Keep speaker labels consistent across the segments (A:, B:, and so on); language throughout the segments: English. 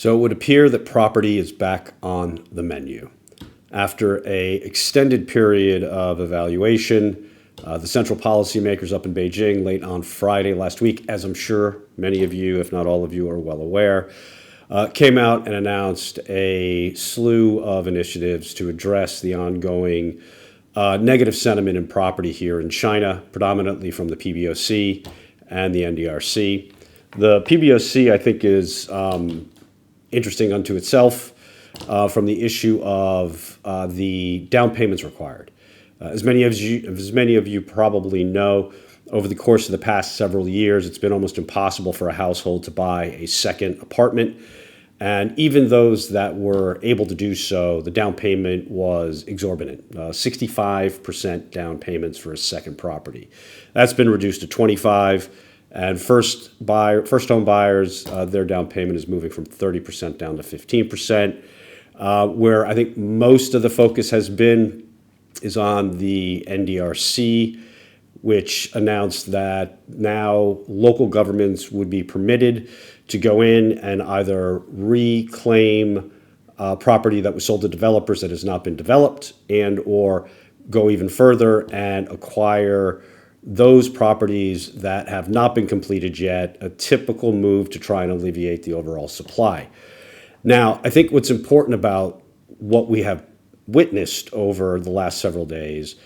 A: So it would appear that property is back on the menu. After an extended period of evaluation, the central policymakers up in Beijing late on Friday last week, as I'm sure many of you, if not all of you, are well aware, came out and announced a slew of initiatives to address the ongoing negative sentiment in property here in China, predominantly from the PBOC and the NDRC. The PBOC, I think, is interesting unto itself from the issue of the down payments required. As many of you probably know, over the course of the past several years, it's been almost impossible for a household to buy a second apartment. And even those that were able to do so, the down payment was exorbitant, 65% down payments for a second property. That's been reduced to 25%. And first home buyers, their down payment is moving from 30% down to 15%. Where I think most of the focus has been is on the NDRC, which announced that now local governments would be permitted to go in and either reclaim property that was sold to developers that has not been developed, and or go even further and acquire those properties that have not been completed yet, a typical move to try and alleviate the overall supply. Now, I think what's important about what we have witnessed over the last several days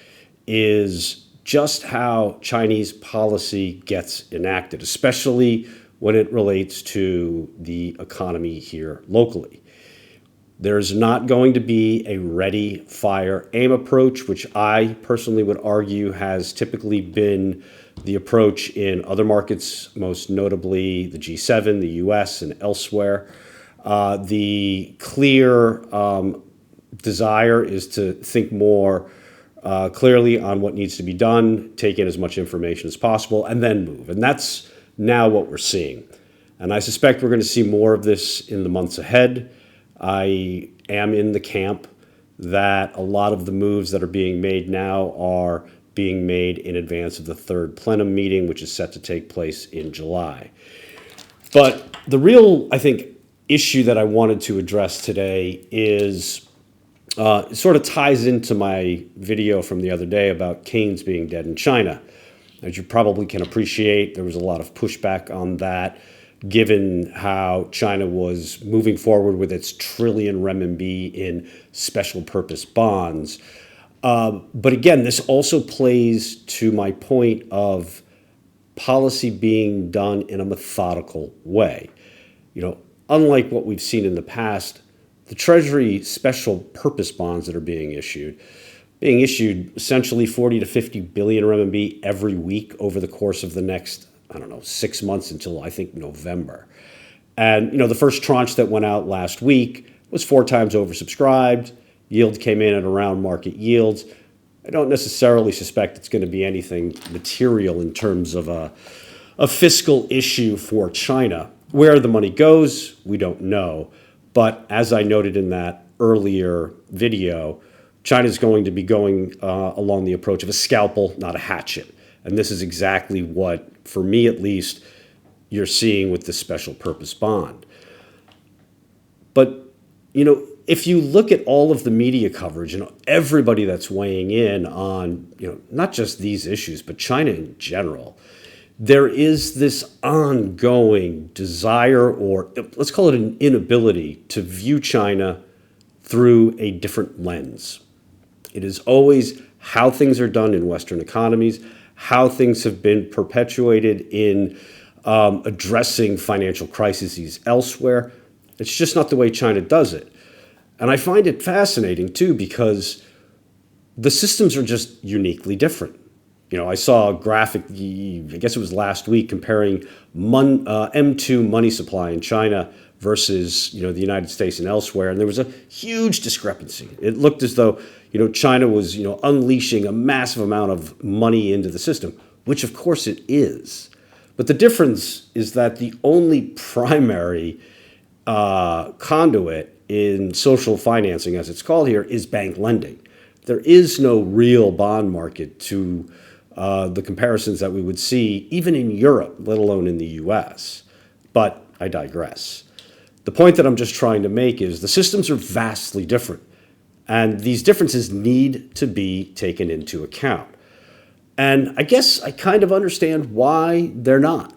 A: is just how Chinese policy gets enacted, especially when it relates to the economy here locally. There's not going to be a ready, fire, aim approach, which I personally would argue has typically been the approach in other markets, most notably the G7, the US, and elsewhere. The clear desire is to think more clearly on what needs to be done, take in as much information as possible, and then move. And that's now what we're seeing. And I suspect we're going to see more of this in the months ahead. I am in the camp that a lot of the moves that are being made now are being made in advance of the third plenum meeting, which is set to take place in July. But the real, I think, issue that I wanted to address today is it sort of ties into my video from the other day about Keynes being dead in China. As you probably can appreciate, there was a lot of pushback on that, given how China was moving forward with its trillion renminbi in special purpose bonds. But again, this also plays to my point of policy being done in a methodical way. Unlike what we've seen in the past, the Treasury special purpose bonds that are being issued essentially 40 to 50 billion renminbi every week over the course of the next 6 months until I think November. And, the first tranche that went out last week was 4 times oversubscribed. Yield came in at around market yields. I don't necessarily suspect it's going to be anything material in terms of a fiscal issue for China. Where the money goes, we don't know. But as I noted in that earlier video, China's going to be going along the approach of a scalpel, not a hatchet. And this is exactly what, for me at least, you're seeing with this special purpose bond. But, if you look at all of the media coverage and everybody that's weighing in on, not just these issues, but China in general, there is this ongoing desire, or let's call it an inability, to view China through a different lens. It is always how things are done in Western economies, how things have been perpetuated in addressing financial crises elsewhere. It's just not the way China does it. And I find it fascinating, too, because the systems are just uniquely different. I saw a graphic, I guess it was last week, comparing M2 money supply in China versus, the United States and elsewhere. And there was a huge discrepancy. It looked as though, China was, unleashing a massive amount of money into the system, which of course it is. But the difference is that the only primary conduit in social financing, as it's called here, is bank lending. There is no real bond market to the comparisons that we would see even in Europe, let alone in the US. But I digress. The point that I'm just trying to make is the systems are vastly different, and these differences need to be taken into account. And I guess I kind of understand why they're not.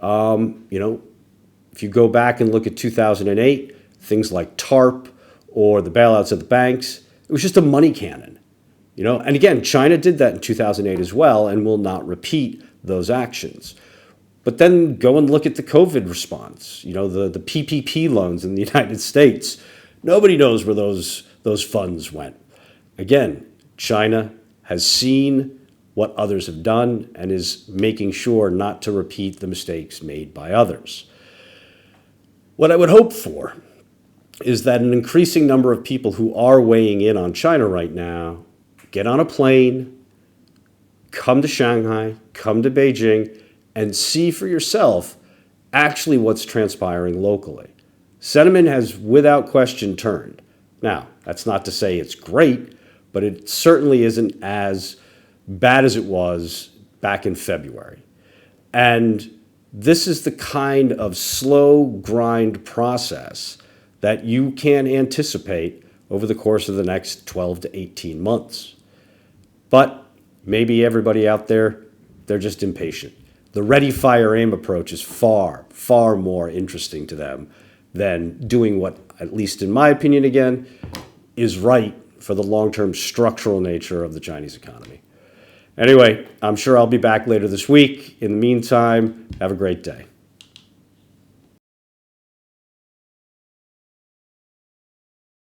A: If you go back and look at 2008, things like TARP or the bailouts of the banks, it was just a money cannon. And again, China did that in 2008 as well and will not repeat those actions. But then go and look at the COVID response, the PPP loans in the United States. Nobody knows where those funds went. Again, China has seen what others have done and is making sure not to repeat the mistakes made by others. What I would hope for is that an increasing number of people who are weighing in on China right now get on a plane, come to Shanghai, come to Beijing, and see for yourself actually what's transpiring locally. Sentiment has without question turned. Now, that's not to say it's great, but it certainly isn't as bad as it was back in February. And this is the kind of slow grind process that you can anticipate over the course of the next 12 to 18 months. But maybe everybody out there, they're just impatient. The ready, fire, aim approach is far, far more interesting to them than doing what, at least in my opinion again, is right for the long-term structural nature of the Chinese economy. Anyway, I'm sure I'll be back later this week. In the meantime, have a great day.